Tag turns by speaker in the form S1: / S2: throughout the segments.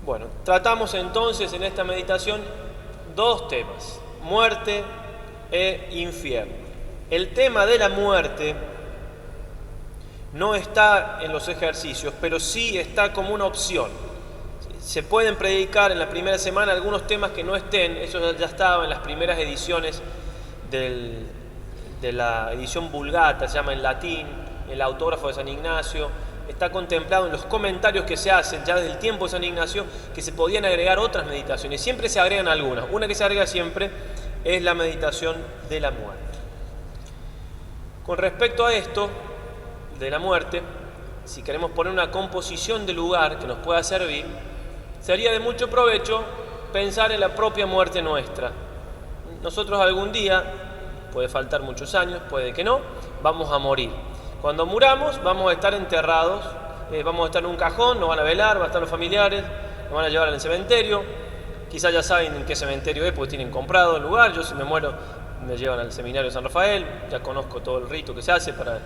S1: Bueno, tratamos entonces en esta meditación dos temas, muerte e infierno. El tema de la muerte no está en los ejercicios, pero sí está como una opción. Se pueden predicar en la primera semana algunos temas que no estén, eso ya estaba en las primeras ediciones de la edición Vulgata, se llama en latín, el autógrafo de San Ignacio. Está contemplado en los comentarios que se hacen ya desde el tiempo de San Ignacio que se podían agregar otras meditaciones. Siempre se agregan algunas. Una que se agrega siempre es la meditación de la muerte. Con respecto a esto de la muerte, si queremos poner una composición de lugar que nos pueda servir, sería de mucho provecho pensar en la propia muerte nuestra. Nosotros algún día, puede faltar muchos años, puede que no, vamos a morir. Cuando muramos vamos a estar enterrados, vamos a estar en un cajón, nos van a velar, van a estar los familiares, nos van a llevar al cementerio. Quizás ya saben en qué cementerio es porque tienen comprado el lugar. Yo si me muero me llevan al seminario de San Rafael, ya conozco todo el rito que se hace para...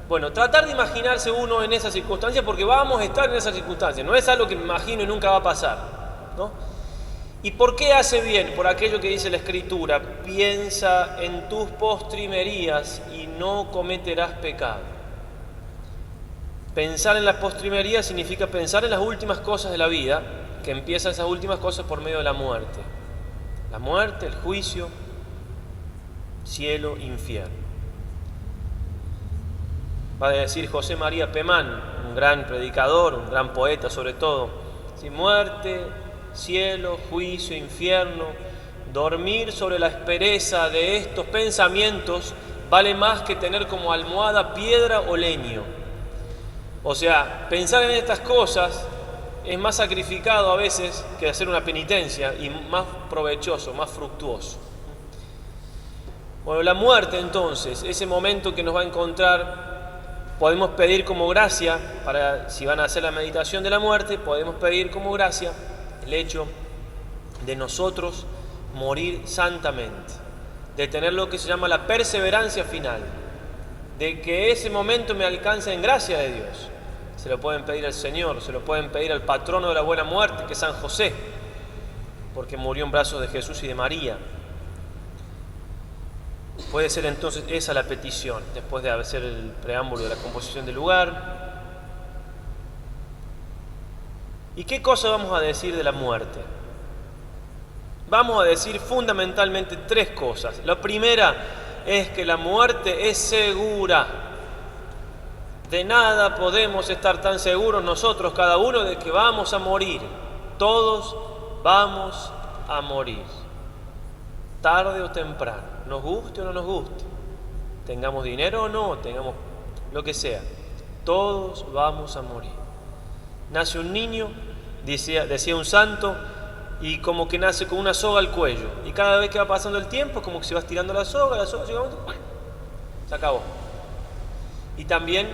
S1: Bueno, tratar de imaginarse uno en esas circunstancias porque vamos a estar en esas circunstancias, no es algo que me imagino y nunca va a pasar, ¿no? ¿Y por qué hace bien? Por aquello que dice la Escritura, piensa en tus postrimerías y no cometerás pecado. Pensar en las postrimerías significa pensar en las últimas cosas de la vida, que empiezan esas últimas cosas por medio de la muerte. La muerte, el juicio, cielo, infierno. Va a decir José María Pemán, un gran predicador, un gran poeta sobre todo, ¿sí? Muerte, cielo, juicio, infierno, dormir sobre la aspereza de estos pensamientos vale más que tener como almohada piedra o leño. O sea, pensar en estas cosas es más sacrificado a veces que hacer una penitencia y más provechoso, más fructuoso. Bueno, la muerte entonces, ese momento que nos va a encontrar, podemos pedir como gracia, para si van a hacer la meditación de la muerte, podemos pedir como gracia el hecho de nosotros morir santamente, de tener lo que se llama la perseverancia final, de que ese momento me alcance en gracia de Dios. Se lo pueden pedir al Señor, se lo pueden pedir al patrono de la buena muerte, que es San José, porque murió en brazos de Jesús y de María. Puede ser entonces esa la petición, después de hacer el preámbulo de la composición del lugar. ¿Y qué cosa vamos a decir de la muerte? Vamos a decir fundamentalmente tres cosas. La primera es que la muerte es segura. De nada podemos estar tan seguros nosotros, cada uno, de que vamos a morir. Todos vamos a morir. Tarde o temprano, nos guste o no nos guste. Tengamos dinero o no, tengamos lo que sea. Todos vamos a morir. Nace un niño, decía un santo, y como que nace con una soga al cuello. Y cada vez que va pasando el tiempo, como que se va estirando la soga, se acabó. Y también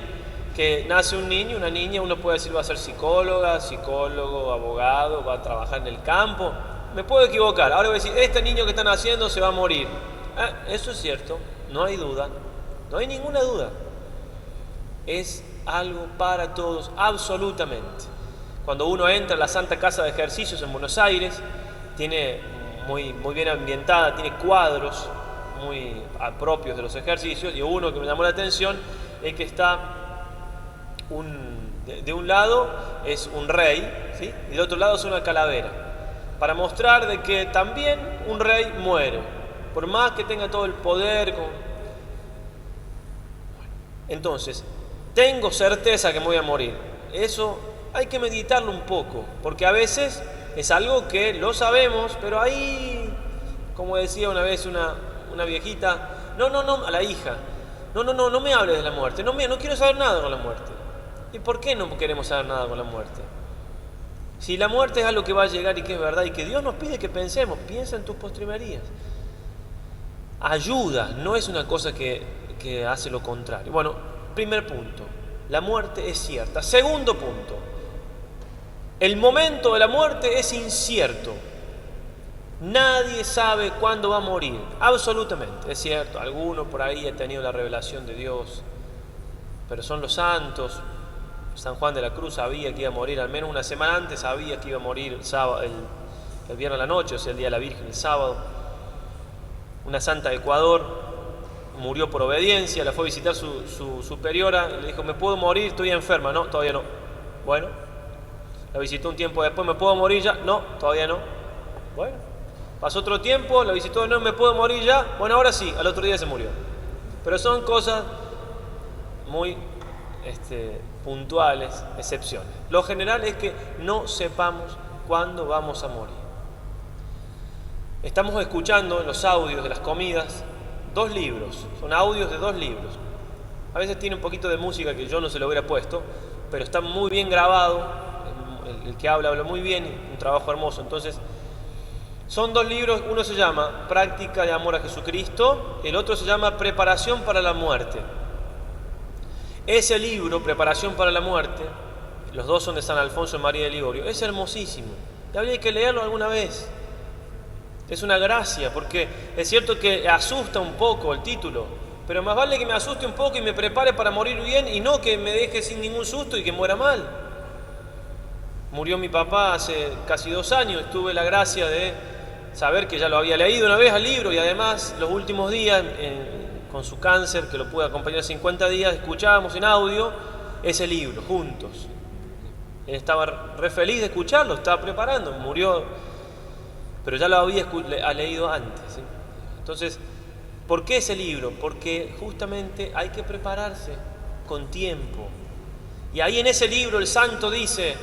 S1: que nace un niño, una niña, uno puede decir va a ser psicóloga, psicólogo, abogado, va a trabajar en el campo. Me puedo equivocar. Ahora voy a decir, este niño que están haciendo se va a morir. Eso es cierto, no hay duda, no hay ninguna duda. Es algo para todos, absolutamente. Cuando uno entra a la Santa Casa de Ejercicios en Buenos Aires, tiene muy bien ambientada, tiene cuadros muy propios de los ejercicios, y uno que me llamó la atención es que está de un lado es un rey, ¿sí? Y del otro lado es una calavera, para mostrar de que también un rey muere, por más que tenga todo el poder. Entonces, tengo certeza que me voy a morir. Eso hay que meditarlo un poco, porque a veces es algo que lo sabemos, pero ahí, como decía una vez una viejita, no, a la hija, no me hables de la muerte, no quiero saber nada con la muerte. ¿Y por qué no queremos saber nada con la muerte? Si la muerte es algo que va a llegar y que es verdad y que Dios nos pide que pensemos, piensa en tus postrimerías. Ayuda, no es una cosa que hace lo contrario. Bueno, primer punto, la muerte es cierta. Segundo punto, el momento de la muerte es incierto. Nadie sabe cuándo va a morir, absolutamente. Es cierto, alguno por ahí ha tenido la revelación de Dios, pero son los santos. San Juan de la Cruz sabía que iba a morir, al menos una semana antes sabía que iba a morir el sábado, el viernes a la noche, o sea, el día de la Virgen, el sábado. Una santa de Ecuador murió por obediencia, la fue a visitar su superiora y le dijo: ¿me puedo morir? Estoy enferma. No, todavía no. Bueno, la visitó un tiempo después: ¿me puedo morir ya? No, todavía no. Bueno, pasó otro tiempo, la visitó: no, ¿me puedo morir ya? Bueno, ahora sí, al otro día se murió. Pero son cosas muy puntuales, excepciones. Lo general es que no sepamos cuándo vamos a morir. Estamos escuchando en los audios de las comidas 2 libros, son audios de 2 libros. A veces tiene un poquito de música que yo no se lo hubiera puesto, pero está muy bien grabado, el que habla muy bien, un trabajo hermoso. Entonces, son 2 libros, uno se llama Práctica de Amor a Jesucristo, el otro se llama Preparación para la Muerte. Ese libro, Preparación para la Muerte, los 2 son de San Alfonso y María de Ligorio, es hermosísimo y habría que leerlo alguna vez. Es una gracia, porque es cierto que asusta un poco el título, pero más vale que me asuste un poco y me prepare para morir bien y no que me deje sin ningún susto y que muera mal. Murió mi papá hace casi 2 años, tuve la gracia de saber que ya lo había leído una vez al libro y además los últimos días con su cáncer, que lo pude acompañar 50 días, escuchábamos en audio ese libro juntos. Él estaba re feliz de escucharlo, estaba preparando, murió, pero ya lo había leído antes, ¿sí? Entonces, ¿por qué ese libro? Porque justamente hay que prepararse con tiempo. Y ahí en ese libro el santo dice: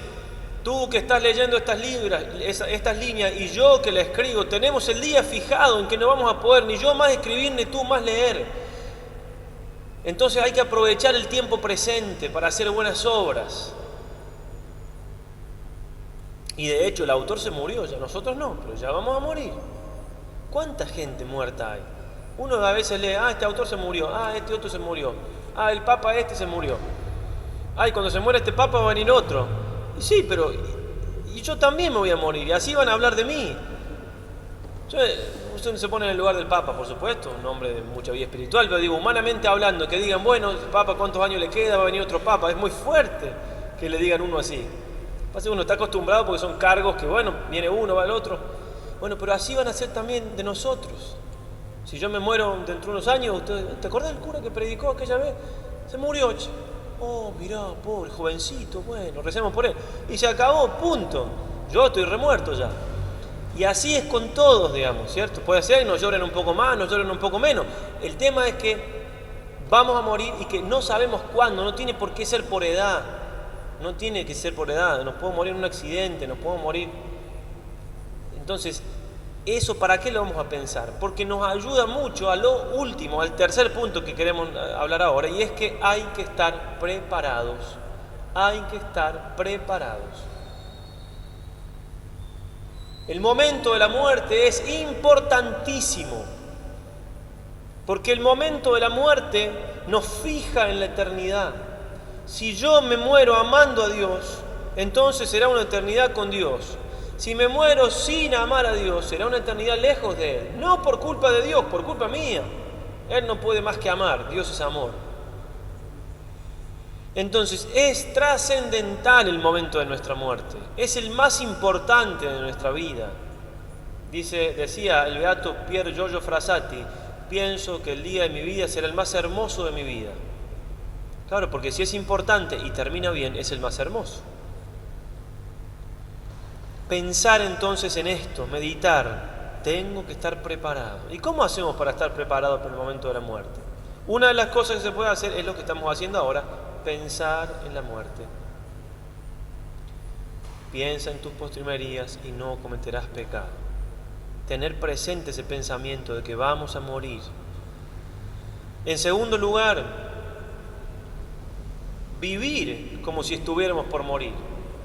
S1: tú que estás leyendo estas líneas y yo que la escribo, tenemos el día fijado en que no vamos a poder ni yo más escribir ni tú más leer. Entonces hay que aprovechar el tiempo presente para hacer buenas obras. Y de hecho el autor se murió, ya nosotros no, pero ya vamos a morir. ¿Cuánta gente muerta hay? Uno a veces lee: este autor se murió, este otro se murió, el papa se murió, cuando se muere este papa va a venir otro. Y sí, pero y yo también me voy a morir y así van a hablar de mí. Usted se pone en el lugar del papa, por supuesto, un hombre de mucha vida espiritual, pero digo, humanamente hablando, que digan: bueno, el papa cuántos años le queda, va a venir otro papa. Es muy fuerte que le digan uno así. Pasa que uno está acostumbrado porque son cargos que, bueno, viene uno, va el otro. Bueno, pero así van a ser también de nosotros. Si yo me muero dentro de unos años, ¿te acordás del cura que predicó aquella vez? Se murió. Oh, mirá, pobre, jovencito, bueno, recemos por él. Y se acabó, punto. Yo estoy remuerto ya. Y así es con todos, digamos, ¿cierto? Puede ser que nos lloren un poco más, nos lloren un poco menos. El tema es que vamos a morir y que no sabemos cuándo, no tiene por qué ser por edad. No tiene que ser por edad, nos podemos morir en un accidente, nos podemos morir. Entonces, ¿eso para qué lo vamos a pensar? Porque nos ayuda mucho a lo último, al tercer punto que queremos hablar ahora, y es que hay que estar preparados. Hay que estar preparados. El momento de la muerte es importantísimo, porque el momento de la muerte nos fija en la eternidad. Si yo me muero amando a Dios, entonces será una eternidad con Dios. Si me muero sin amar a Dios, será una eternidad lejos de Él. No por culpa de Dios, por culpa mía. Él no puede más que amar, Dios es amor. Entonces es trascendental el momento de nuestra muerte. Es el más importante de nuestra vida. Decía el beato Pier Giorgio Frassati: pienso que el día de mi vida será el más hermoso de mi vida. Claro, porque si es importante y termina bien, es el más hermoso. Pensar entonces en esto, meditar, tengo que estar preparado. ¿Y cómo hacemos para estar preparados para el momento de la muerte? Una de las cosas que se puede hacer es lo que estamos haciendo ahora: pensar en la muerte. Piensa en tus postrimerías y no cometerás pecado. Tener presente ese pensamiento de que vamos a morir. En segundo lugar, vivir como si estuviéramos por morir.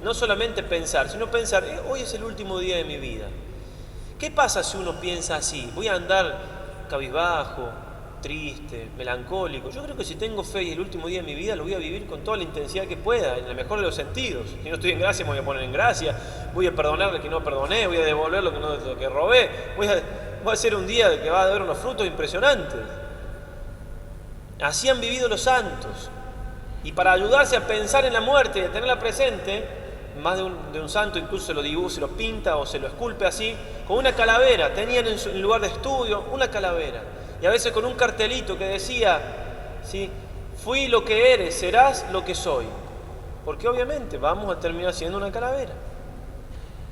S1: No solamente pensar, sino pensar: hoy es el último día de mi vida. ¿Qué pasa si uno piensa así? Voy a andar cabizbajo, triste, melancólico. Yo creo que si tengo fe y el último día de mi vida lo voy a vivir con toda la intensidad que pueda, en el mejor de los sentidos. Si no estoy en gracia, me voy a poner en gracia, voy a perdonar lo que no perdoné, voy a devolver lo que robé, voy a hacer un día que va a haber unos frutos impresionantes. Así han vivido los santos. Y para ayudarse a pensar en la muerte y a tenerla presente, más de un santo incluso se lo dibuja, se lo pinta o se lo esculpe así, con una calavera. Tenían en lugar de estudio una calavera. Y a veces con un cartelito que decía, ¿sí?, fui lo que eres, serás lo que soy. Porque obviamente vamos a terminar siendo una calavera.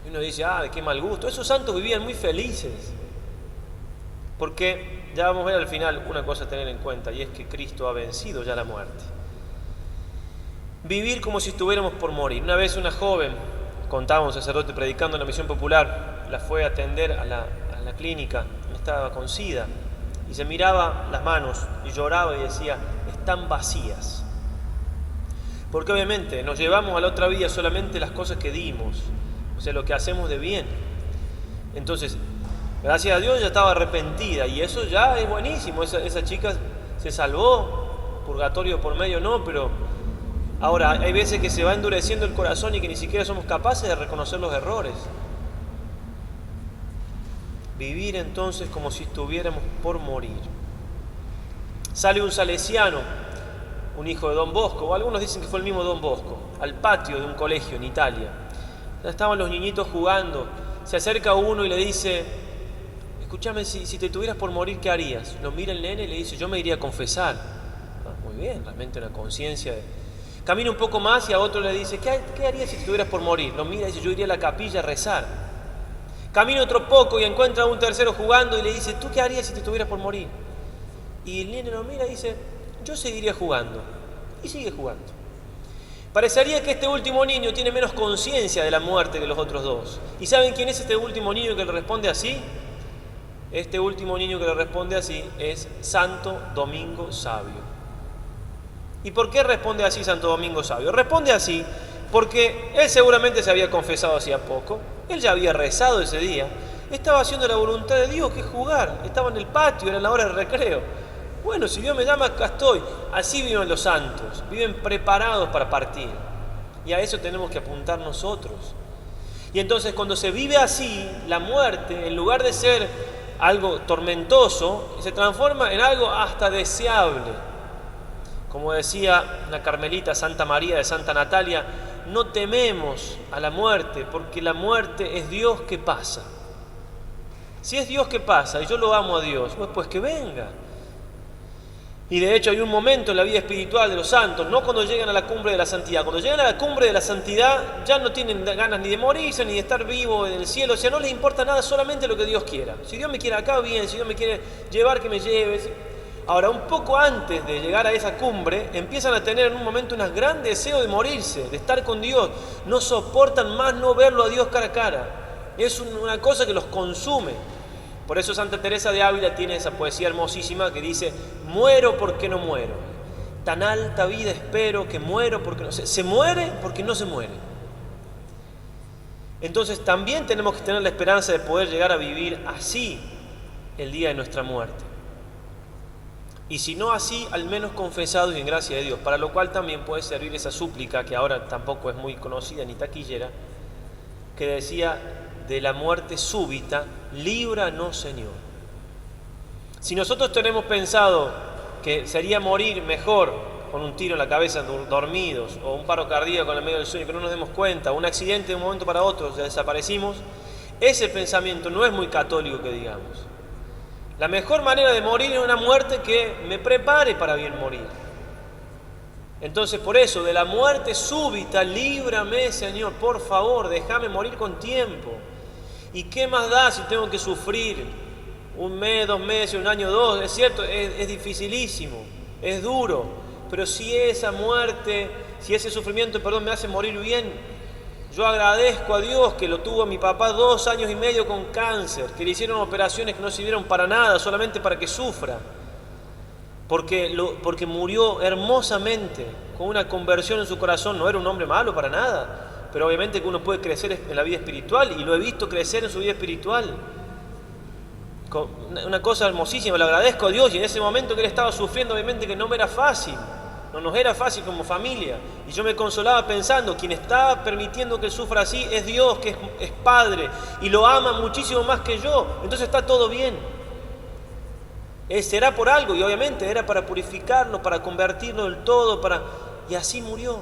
S1: Y uno dice, de qué mal gusto. Esos santos vivían muy felices. Porque ya vamos a ver al final una cosa a tener en cuenta, y es que Cristo ha vencido ya la muerte. Vivir como si estuviéramos por morir. Una vez una joven, contaba un sacerdote predicando en la misión popular, la fue a atender a la clínica, estaba con SIDA, y se miraba las manos y lloraba y decía, están vacías. Porque obviamente nos llevamos a la otra vida solamente las cosas que dimos, o sea, lo que hacemos de bien. Entonces, gracias a Dios ya estaba arrepentida, y eso ya es buenísimo. Esa chica se salvó, purgatorio por medio no, pero ahora hay veces que se va endureciendo el corazón y que ni siquiera somos capaces de reconocer los errores. Vivir entonces como si estuviéramos por morir. Sale un salesiano, un hijo de Don Bosco, o algunos dicen que fue el mismo Don Bosco, al patio de un colegio en Italia. Ya estaban los niñitos jugando, se acerca uno y le dice, escúchame, si te tuvieras por morir, ¿qué harías? Lo mira el nene y le dice, yo me iría a confesar. Muy bien, realmente una conciencia. Camina un poco más y a otro le dice, ¿qué harías si te tuvieras por morir? Lo mira y dice, yo iría a la capilla a rezar. Camina otro poco y encuentra a un tercero jugando y le dice, ¿tú qué harías si te tuvieras por morir? Y el nene lo mira y dice, yo seguiría jugando. Y sigue jugando. Parecería que este último niño tiene menos conciencia de la muerte que los otros dos. ¿Y saben quién es este último niño que le responde así? Este último niño que le responde así es Santo Domingo Sabio. ¿Y por qué responde así Santo Domingo Sabio? Responde así porque él seguramente se había confesado hacía poco, él ya había rezado ese día, estaba haciendo la voluntad de Dios, que es jugar, estaba en el patio, era la hora de recreo. Bueno, si Dios me llama, acá estoy. Así viven los santos, viven preparados para partir. Y a eso tenemos que apuntar nosotros. Y entonces cuando se vive así, la muerte, en lugar de ser algo tormentoso, se transforma en algo hasta deseable. Como decía la carmelita Santa María de Santa Natalia, no tememos a la muerte, porque la muerte es Dios que pasa. Si es Dios que pasa y yo lo amo a Dios, pues que venga. Y de hecho hay un momento en la vida espiritual de los santos, no cuando llegan a la cumbre de la santidad. Cuando llegan a la cumbre de la santidad ya no tienen ganas ni de morirse, ni de estar vivo en el cielo. O sea, no les importa nada, solamente lo que Dios quiera. Si Dios me quiere acá, bien. Si Dios me quiere llevar, que me lleve. Ahora, un poco antes de llegar a esa cumbre, empiezan a tener en un momento un gran deseo de morirse, de estar con Dios. No soportan más no verlo a Dios cara a cara. Es una cosa que los consume. Por eso Santa Teresa de Ávila tiene esa poesía hermosísima que dice, muero porque no muero. Tan alta vida espero que muero porque no se muere porque no se muere. Entonces también tenemos que tener la esperanza de poder llegar a vivir así el día de nuestra muerte. Y si no así, al menos confesados y en gracia de Dios, para lo cual también puede servir esa súplica, que ahora tampoco es muy conocida ni taquillera, que decía, de la muerte súbita, líbranos, Señor. Si nosotros tenemos pensado que sería morir mejor con un tiro en la cabeza dormidos, o un paro cardíaco en el medio del sueño, que no nos demos cuenta, un accidente de un momento para otro, ya desaparecimos, ese pensamiento no es muy católico que digamos. La mejor manera de morir es una muerte que me prepare para bien morir. Entonces, por eso, de la muerte súbita, líbrame, Señor, por favor, déjame morir con tiempo. ¿Y qué más da si tengo que sufrir un mes, 2 meses, un año, 2? Es cierto, es dificilísimo, es duro, pero si esa muerte, si ese sufrimiento, me hace morir bien, yo agradezco a Dios que lo tuvo a mi papá 2 años y medio con cáncer, que le hicieron operaciones que no sirvieron para nada, solamente para que sufra, porque murió hermosamente, con una conversión en su corazón. No era un hombre malo para nada, pero obviamente que uno puede crecer en la vida espiritual, y lo he visto crecer en su vida espiritual. una cosa hermosísima, le agradezco a Dios, y en ese momento que él estaba sufriendo, obviamente que no me era fácil, no nos era fácil como familia, y yo me consolaba pensando, quien está permitiendo que él sufra así es Dios, que es Padre, y lo ama muchísimo más que yo, entonces está todo bien. Será por algo, y obviamente era para purificarnos, para convertirnos del todo, y así murió.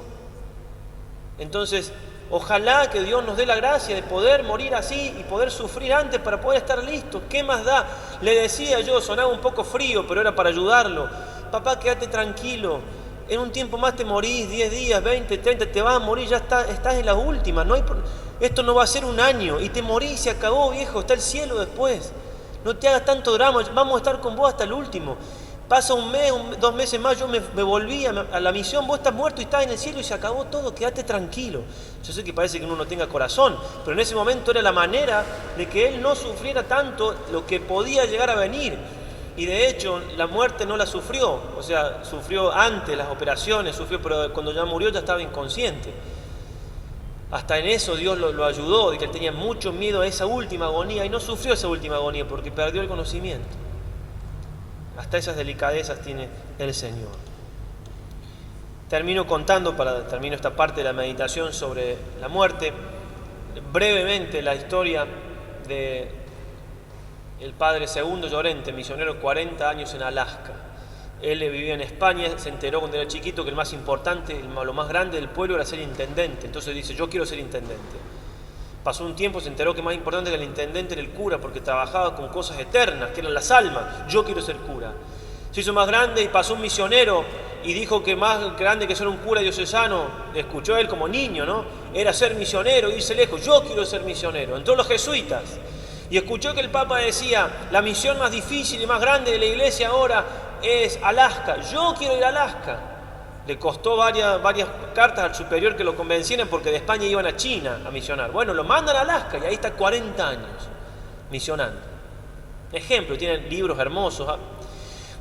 S1: Entonces, ojalá que Dios nos dé la gracia de poder morir así y poder sufrir antes para poder estar listos. ¿Qué más da? Le decía yo, sonaba un poco frío, pero era para ayudarlo. Papá, quédate tranquilo. En un tiempo más te morís, 10 días, 20, 30, te vas a morir, ya estás en la última. Esto no va a ser un año y te morís y se acabó, viejo, está el cielo después. No te hagas tanto drama, vamos a estar con vos hasta el último. Pasa un mes, 2 meses más, yo me volví a la misión, vos estás muerto y estás en el cielo y se acabó todo, quédate tranquilo. Yo sé que parece que uno no tenga corazón, pero en ese momento era la manera de que él no sufriera tanto lo que podía llegar a venir. Y de hecho, la muerte no la sufrió, o sea, sufrió antes las operaciones, pero cuando ya murió ya estaba inconsciente. Hasta en eso Dios lo ayudó, de que él tenía mucho miedo a esa última agonía y no sufrió esa última agonía porque perdió el conocimiento. Hasta esas delicadezas tiene el Señor. Termino esta parte de la meditación sobre la muerte, brevemente la historia de el padre Segundo Llorente, misionero 40 años en Alaska. Él vivía en España, se enteró cuando era chiquito que el más importante, lo más grande del pueblo era ser intendente. Entonces dice, yo quiero ser intendente. Pasó un tiempo, se enteró que más importante que el intendente era el cura, porque trabajaba con cosas eternas, que eran las almas. Yo quiero ser cura. Se hizo más grande y pasó un misionero y dijo que más grande que ser un cura diocesano, escuchó él como niño, ¿no? Era ser misionero, irse lejos. Yo quiero ser misionero. Entró los jesuitas y escuchó que el Papa decía, la misión más difícil y más grande de la iglesia ahora es Alaska. Yo quiero ir a Alaska. Le costó varias cartas al superior que lo convencieran porque de España iban a China a misionar. Bueno, lo mandan a Alaska y ahí está 40 años misionando. Ejemplo, tienen libros hermosos.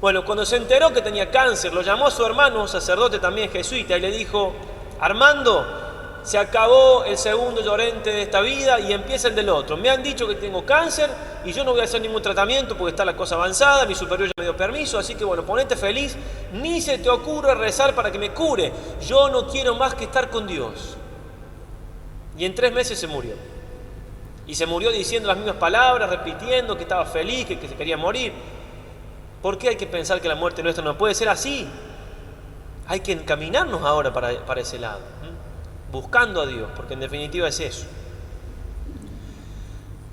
S1: Bueno, cuando se enteró que tenía cáncer, lo llamó a su hermano, sacerdote también jesuita, y le dijo, Armando, se acabó el Segundo Llorente de esta vida y empieza el del otro. Me han dicho que tengo cáncer y yo no voy a hacer ningún tratamiento porque está la cosa avanzada, mi superior ya me dio permiso, así que bueno, ponete feliz, ni se te ocurra rezar para que me cure. Yo no quiero más que estar con Dios. Y en 3 meses se murió. Y se murió diciendo las mismas palabras, repitiendo que estaba feliz, que se quería morir. ¿Por qué hay que pensar que la muerte nuestra no puede ser así? Hay que encaminarnos ahora para ese lado, buscando a Dios, porque en definitiva es eso.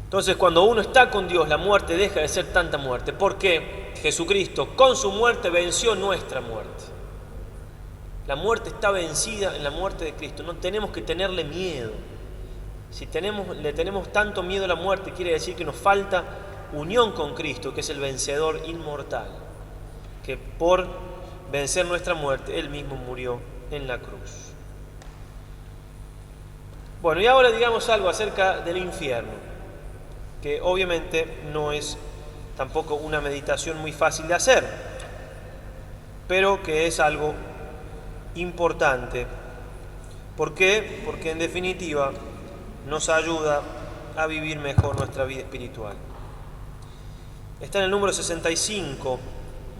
S1: Entonces, cuando uno está con Dios, la muerte deja de ser tanta muerte, porque Jesucristo con su muerte venció nuestra muerte. La muerte está vencida en la muerte de Cristo, no tenemos que tenerle miedo. Si le tenemos tanto miedo a la muerte, quiere decir que nos falta unión con Cristo, que es el vencedor inmortal, que por vencer nuestra muerte, Él mismo murió en la cruz. Bueno, y ahora digamos algo acerca del infierno, que obviamente no es tampoco una meditación muy fácil de hacer, pero que es algo importante. ¿Por qué? Porque en definitiva nos ayuda a vivir mejor nuestra vida espiritual. Está en el número 65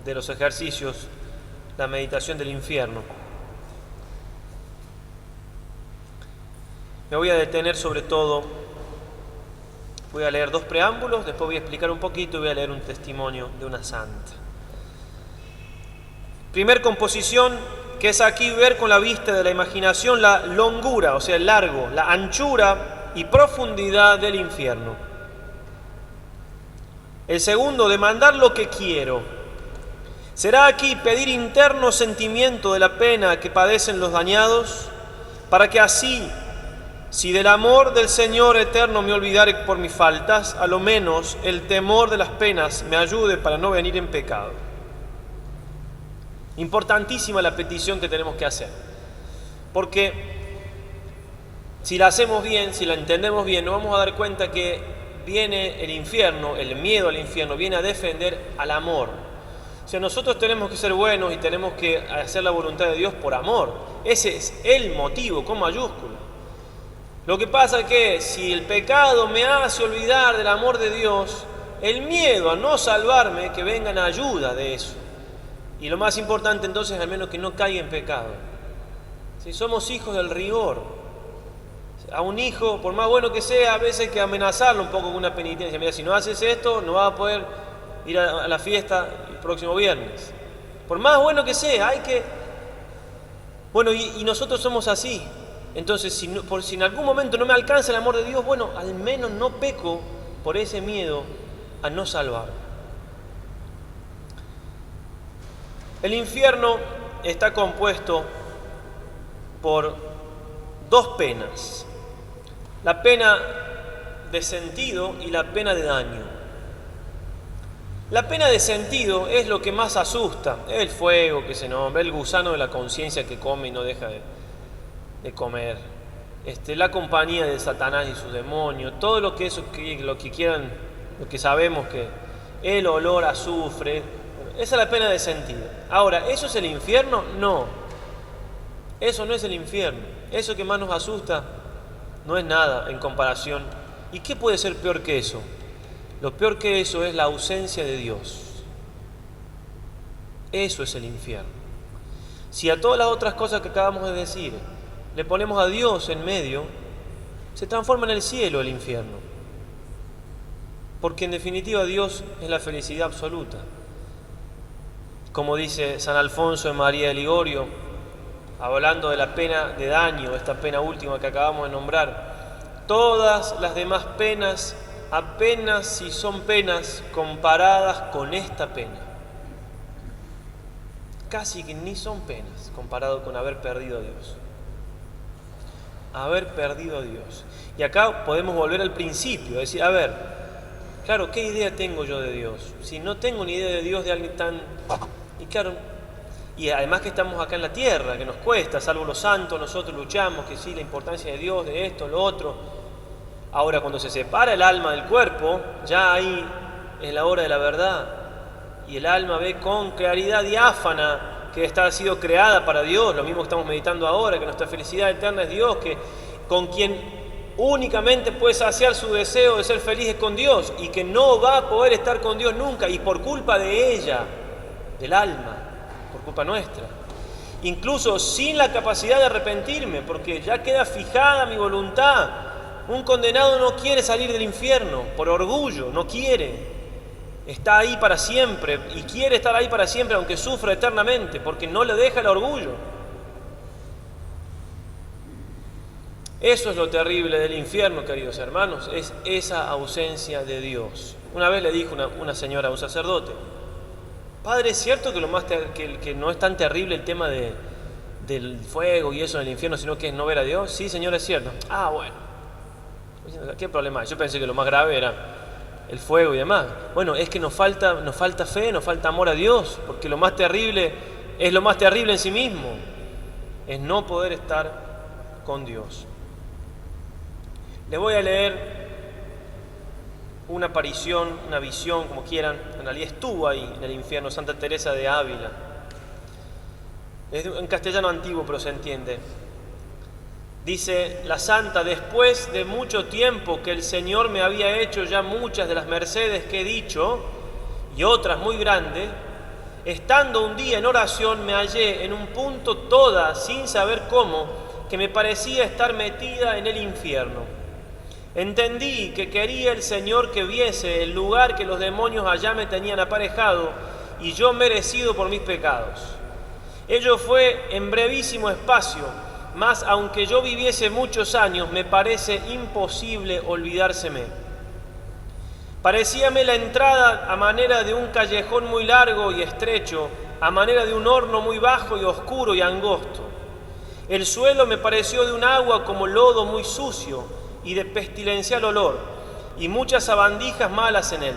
S1: de los ejercicios, la meditación del infierno. Me voy a detener sobre todo, voy a leer 2 preámbulos, después voy a explicar un poquito y voy a leer un testimonio de una santa. Primer composición, que es aquí ver con la vista de la imaginación la longura, o sea, el largo, la anchura y profundidad del infierno. El segundo, demandar lo que quiero. ¿Será aquí pedir interno sentimiento de la pena que padecen los dañados, para que así, si del amor del Señor eterno me olvidare por mis faltas, a lo menos el temor de las penas me ayude para no venir en pecado? Importantísima la petición que tenemos que hacer, porque si la hacemos bien, si la entendemos bien, nos vamos a dar cuenta que viene el infierno, el miedo al infierno, viene a defender al amor. O sea, nosotros tenemos que ser buenos y tenemos que hacer la voluntad de Dios por amor. Ese es el motivo, con mayúscula. Lo que pasa es que si el pecado me hace olvidar del amor de Dios, el miedo a no salvarme, que venga en ayuda de eso. Y lo más importante entonces, al menos que no caiga en pecado. Si somos hijos del rigor, a un hijo, por más bueno que sea, a veces hay que amenazarlo un poco con una penitencia. Mira, si no haces esto, no vas a poder ir a la fiesta el próximo viernes. Por más bueno que sea, hay que... Bueno, y nosotros somos así. Entonces, si en algún momento no me alcanza el amor de Dios, bueno, al menos no peco por ese miedo a no salvar. El infierno está compuesto por dos penas: la pena de sentido y la pena de daño. La pena de sentido es lo que más asusta, el fuego que se nombra, el gusano de la conciencia que come y no deja de comer, la compañía de Satanás y sus demonios, todo lo que quieran, lo que sabemos, que el olor a azufre, esa es la pena de sentido. Ahora, ¿eso es el infierno? No, eso no es el infierno. Eso que más nos asusta no es nada en comparación. ¿Y qué puede ser peor que eso? Lo peor que eso es la ausencia de Dios. Eso es el infierno. Si a todas las otras cosas que acabamos de decir le ponemos a Dios en medio, se transforma en el cielo el infierno. Porque en definitiva Dios es la felicidad absoluta. Como dice San Alfonso en María de Ligorio, hablando de la pena de daño, esta pena última que acabamos de nombrar: todas las demás penas apenas si son penas comparadas con esta pena. Casi que ni son penas comparado con haber perdido a Dios. Haber perdido a Dios. Y acá podemos volver al principio, decir, a ver, claro, ¿qué idea tengo yo de Dios? Si no tengo ni idea de Dios, de alguien tan... Y claro, y además que estamos acá en la tierra, que nos cuesta, salvo los santos, nosotros luchamos, que sí, la importancia de Dios, de esto, lo otro. Ahora, cuando se separa el alma del cuerpo, ya ahí es la hora de la verdad. Y el alma ve con claridad diáfana que ha sido creada para Dios, lo mismo que estamos meditando ahora, que nuestra felicidad eterna es Dios, que con quien únicamente puede saciar su deseo de ser feliz es con Dios, y que no va a poder estar con Dios nunca, y por culpa de ella, del alma, por culpa nuestra. Incluso sin la capacidad de arrepentirme, porque ya queda fijada mi voluntad. Un condenado no quiere salir del infierno, por orgullo, no quiere. Está ahí para siempre y quiere estar ahí para siempre, aunque sufra eternamente, porque no le deja el orgullo. Eso es lo terrible del infierno, queridos hermanos, es esa ausencia de Dios. Una vez le dijo una señora a un sacerdote: Padre, ¿es cierto que que no es tan terrible el tema del fuego y eso en el infierno, sino que es no ver a Dios? Sí, señora, es cierto. Ah, bueno. ¿Qué problema hay? Yo pensé que lo más grave era el fuego y demás. Bueno, es que nos falta fe, nos falta amor a Dios, porque lo más terrible es lo más terrible en sí mismo, es no poder estar con Dios. Les voy a leer una aparición, una visión, como quieran. En realidad estuvo ahí en el infierno, Santa Teresa de Ávila. Es en castellano antiguo, pero se entiende. Dice la santa: después de mucho tiempo que el Señor me había hecho ya muchas de las mercedes que he dicho, y otras muy grandes, estando un día en oración me hallé en un punto toda, sin saber cómo, que me parecía estar metida en el infierno. Entendí que quería el Señor que viese el lugar que los demonios allá me tenían aparejado y yo merecido por mis pecados. Ello fue en brevísimo espacio, mas aunque yo viviese muchos años, me parece imposible olvidárseme. Parecíame la entrada a manera de un callejón muy largo y estrecho, a manera de un horno muy bajo y oscuro y angosto. El suelo me pareció de un agua como lodo muy sucio y de pestilencial olor, y muchas sabandijas malas en él.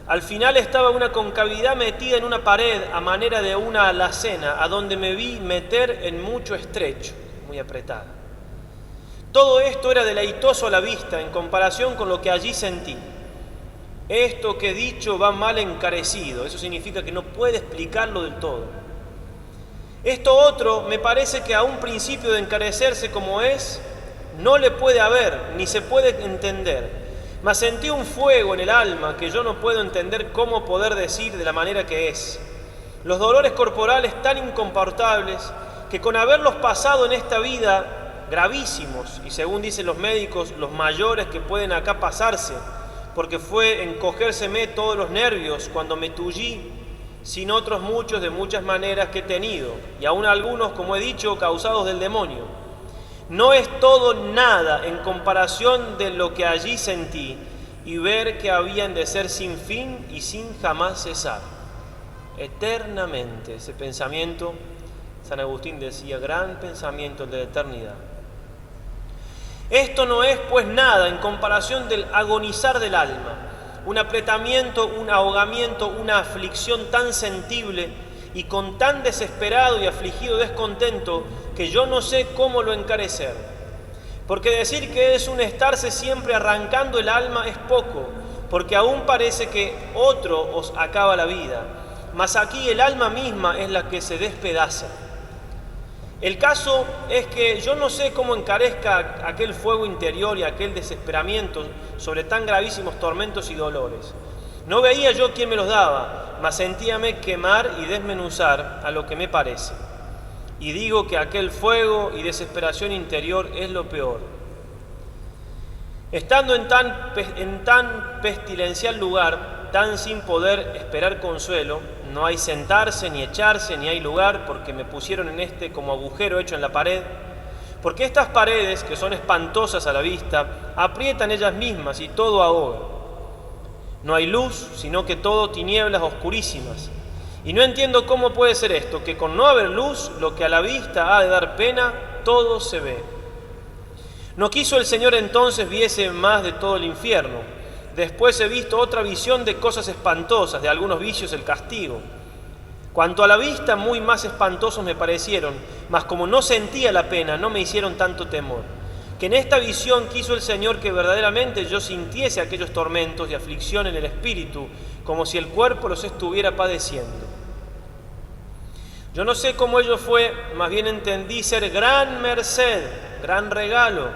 S1: Al final estaba una concavidad metida en una pared a manera de una alacena, a donde me vi meter en mucho estrecho, muy apretada. Todo esto era deleitoso a la vista en comparación con lo que allí sentí. Esto que he dicho va mal encarecido, eso significa que no puede explicarlo del todo. Esto otro me parece que a un principio de encarecerse como es, no le puede haber, ni se puede entender. mas sentí un fuego en el alma que yo no puedo entender cómo poder decir de la manera que es. Los dolores corporales tan incomportables que con haberlos pasado en esta vida, gravísimos, y según dicen los médicos, los mayores que pueden acá pasarse, porque fue encogérseme todos los nervios cuando me tullí, sin otros muchos de muchas maneras que he tenido, y aún algunos, como he dicho, causados del demonio. No es todo nada en comparación de lo que allí sentí, y ver que habían de ser sin fin y sin jamás cesar. Eternamente, ese pensamiento, San Agustín decía, gran pensamiento el de la eternidad. Esto no es pues nada en comparación del agonizar del alma, un apretamiento, un ahogamiento, una aflicción tan sensible y con tan desesperado y afligido descontento que yo no sé cómo lo encarecer. Porque decir que es un estarse siempre arrancando el alma es poco, porque aún parece que otro os acaba la vida, mas aquí el alma misma es la que se despedaza. El caso es que yo no sé cómo encarezca aquel fuego interior y aquel desesperamiento sobre tan gravísimos tormentos y dolores. No veía yo quién me los daba, mas sentíame quemar y desmenuzar a lo que me parece. Y digo que aquel fuego y desesperación interior es lo peor. Estando en tan pestilencial lugar, tan sin poder esperar consuelo, no hay sentarse, ni echarse, ni hay lugar, porque me pusieron en este como agujero hecho en la pared, porque estas paredes, que son espantosas a la vista, aprietan ellas mismas y todo ahoga. No hay luz, sino que todo tinieblas oscurísimas. Y no entiendo cómo puede ser esto, que con no haber luz, lo que a la vista ha de dar pena, todo se ve. No quiso el Señor entonces viese más de todo el infierno. Después he visto otra visión de cosas espantosas, de algunos vicios el castigo. Cuanto a la vista, muy más espantosos me parecieron, mas como no sentía la pena, no me hicieron tanto temor. Que en esta visión quiso el Señor que verdaderamente yo sintiese aquellos tormentos y aflicción en el espíritu, como si el cuerpo los estuviera padeciendo. Yo no sé cómo ello fue, más bien entendí ser gran merced, gran regalo,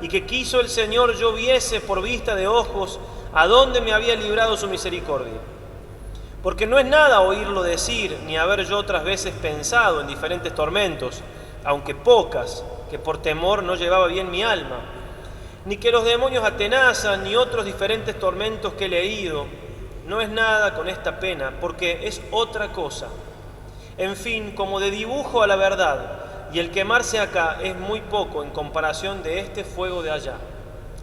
S1: y que quiso el Señor yo viese por vista de ojos a dónde me había librado su misericordia. Porque no es nada oírlo decir, ni haber yo otras veces pensado en diferentes tormentos, aunque pocas, que por temor no llevaba bien mi alma, ni que los demonios atenazan, ni otros diferentes tormentos que he leído. No es nada con esta pena, porque es otra cosa. En fin, como de dibujo a la verdad, y el quemarse acá es muy poco en comparación de este fuego de allá.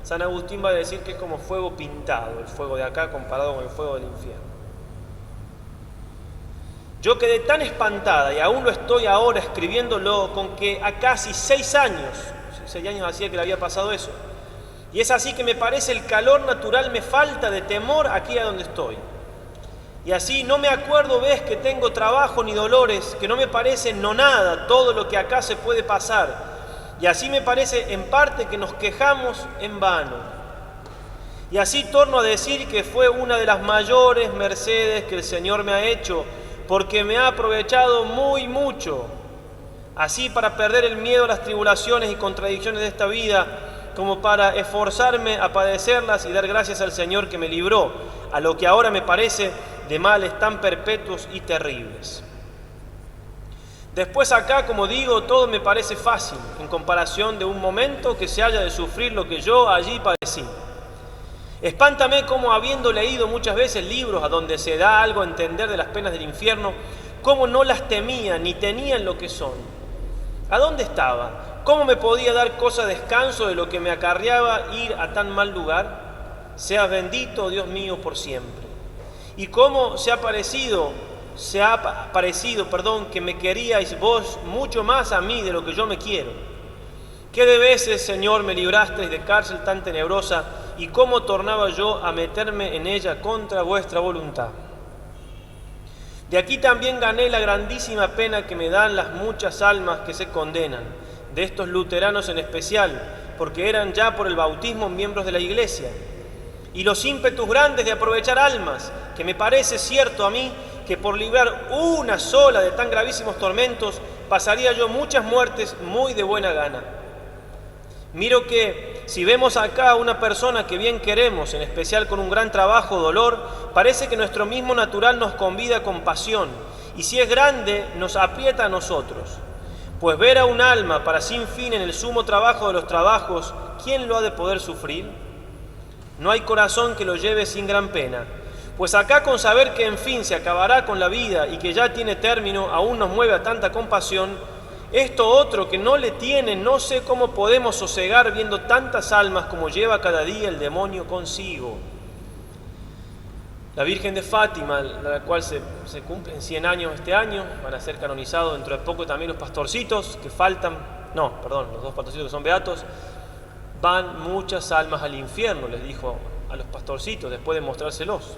S1: San Agustín va a decir que es como fuego pintado, el fuego de acá comparado con el fuego del infierno. Yo quedé tan espantada, y aún lo estoy ahora escribiéndolo, con que a casi 6 años hacía que le había pasado eso. Y es así que me parece el calor natural me falta de temor aquí a donde estoy. Y así no me acuerdo, ves, que tengo trabajo ni dolores, que no me parece no nada todo lo que acá se puede pasar. Y así me parece en parte que nos quejamos en vano. Y así torno a decir que fue una de las mayores mercedes que el Señor me ha hecho, porque me ha aprovechado muy mucho, así para perder el miedo a las tribulaciones y contradicciones de esta vida, como para esforzarme a padecerlas y dar gracias al Señor que me libró, a lo que ahora me parece de males tan perpetuos y terribles. Después acá, como digo, todo me parece fácil, en comparación de un momento que se haya de sufrir lo que yo allí padecí. Espántame cómo, habiendo leído muchas veces libros a donde se da algo a entender de las penas del infierno, cómo no las temía ni tenían lo que son. ¿A dónde estaba? ¿Cómo me podía dar cosa descanso de lo que me acarreaba ir a tan mal lugar? Seas bendito, Dios mío, por siempre. Y cómo se ha parecido, que me queríais vos mucho más a mí de lo que yo me quiero. ¿Qué de veces, Señor, me librasteis de cárcel tan tenebrosa, y cómo tornaba yo a meterme en ella contra vuestra voluntad? De aquí también gané la grandísima pena que me dan las muchas almas que se condenan, de estos luteranos en especial, porque eran ya por el bautismo miembros de la Iglesia, y los ímpetus grandes de aprovechar almas, que me parece cierto a mí que por librar una sola de tan gravísimos tormentos pasaría yo muchas muertes muy de buena gana. Miro que si vemos acá a una persona que bien queremos, en especial con un gran trabajo o dolor, parece que nuestro mismo natural nos convida con pasión, y si es grande, nos aprieta a nosotros. Pues ver a un alma para sin fin en el sumo trabajo de los trabajos, ¿quién lo ha de poder sufrir? No hay corazón que lo lleve sin gran pena. Pues acá, con saber que en fin se acabará con la vida y que ya tiene término, aún nos mueve a tanta compasión. Esto otro que no le tiene, no sé cómo podemos sosegar viendo tantas almas como lleva cada día el demonio consigo. La Virgen de Fátima, la cual se cumplen 100 años este año, van a ser canonizados dentro de poco también los pastorcitos que faltan, los dos pastorcitos que son beatos. Van muchas almas al infierno, les dijo a los pastorcitos después de mostrárselos.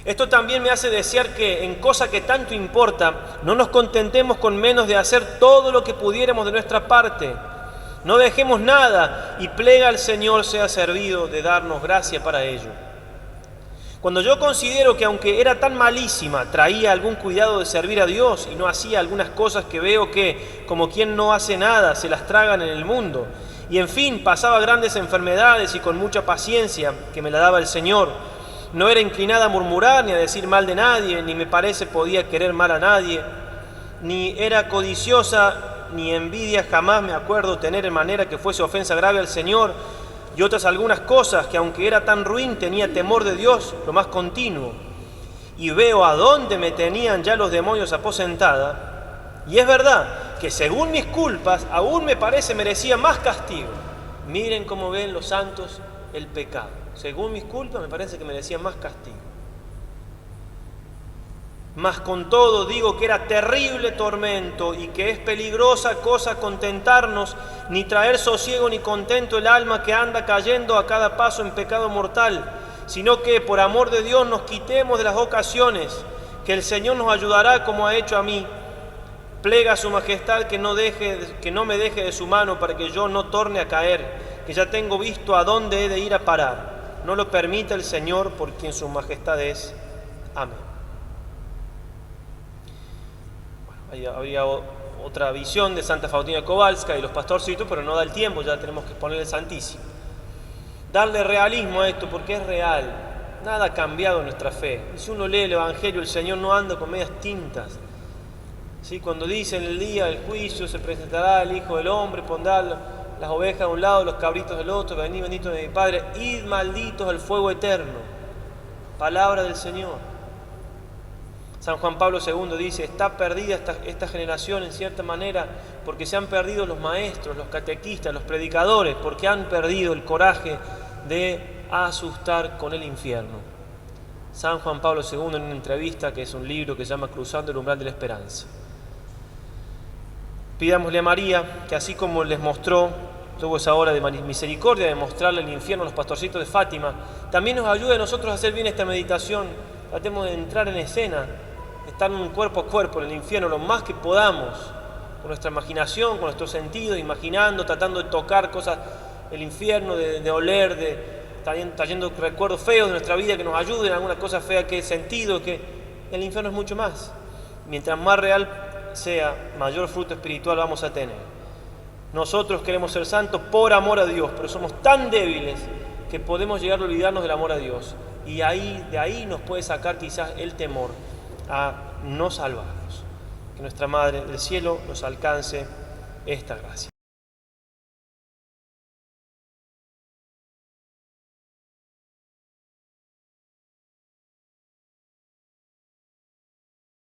S1: Esto también me hace desear que en cosa que tanto importa, no nos contentemos con menos de hacer todo lo que pudiéramos de nuestra parte. No dejemos nada y plega al Señor sea servido de darnos gracia para ello. Cuando yo considero que aunque era tan malísima, traía algún cuidado de servir a Dios y no hacía algunas cosas que veo que, como quien no hace nada, se las tragan en el mundo, y en fin, pasaba grandes enfermedades y con mucha paciencia que me la daba el Señor, no era inclinada a murmurar ni a decir mal de nadie, ni me parece podía querer mal a nadie, ni era codiciosa, ni envidia jamás me acuerdo tener en manera que fuese ofensa grave al Señor, y otras algunas cosas que aunque era tan ruin tenía temor de Dios lo más continuo, y veo a dónde me tenían ya los demonios aposentada, y es verdad que según mis culpas aún me parece merecía más castigo. Miren cómo ven los santos el pecado. Según mis culpas me parece que merecía más castigo. Mas con todo digo que era terrible tormento y que es peligrosa cosa contentarnos, ni traer sosiego ni contento el alma que anda cayendo a cada paso en pecado mortal, sino que por amor de Dios nos quitemos de las ocasiones, que el Señor nos ayudará como ha hecho a mí. Plega a su majestad que no me deje de su mano para que yo no torne a caer, que ya tengo visto a dónde he de ir a parar. No lo permita el Señor por quien su majestad es. Amén. Habría otra visión de Santa Faustina Kowalska y los pastorcitos, pero no da el tiempo, ya tenemos que exponer el Santísimo. Darle realismo a esto porque es real, nada ha cambiado en nuestra fe. Y si uno lee el Evangelio, el Señor no anda con medias tintas. ¿Sí? Cuando dice en el día del juicio se presentará el Hijo del Hombre, pondrá las ovejas de un lado, los cabritos del otro, venid bendito de mi Padre, id malditos al fuego eterno. Palabra del Señor. San Juan Pablo II dice, está perdida esta generación en cierta manera porque se han perdido los maestros, los catequistas, los predicadores, porque han perdido el coraje de asustar con el infierno. San Juan Pablo II en una entrevista, que es un libro que se llama Cruzando el umbral de la esperanza. Pidámosle a María que así como les mostró, tuvo esa hora de misericordia de mostrarle el infierno a los pastorcitos de Fátima, también nos ayude a nosotros a hacer bien esta meditación. Tratemos de entrar en escena, estar en cuerpo a cuerpo en el infierno lo más que podamos, con nuestra imaginación, con nuestros sentidos, imaginando, tratando de tocar cosas del infierno, de oler, trayendo recuerdos feos de nuestra vida que nos ayuden, alguna cosa fea que he sentido, que el infierno es mucho más. Mientras más real sea, mayor fruto espiritual vamos a tener. Nosotros queremos ser santos por amor a Dios, pero somos tan débiles que podemos llegar a olvidarnos del amor a Dios. Y de ahí nos puede sacar quizás el temor a no salvarnos. Que nuestra Madre del Cielo nos alcance esta gracia.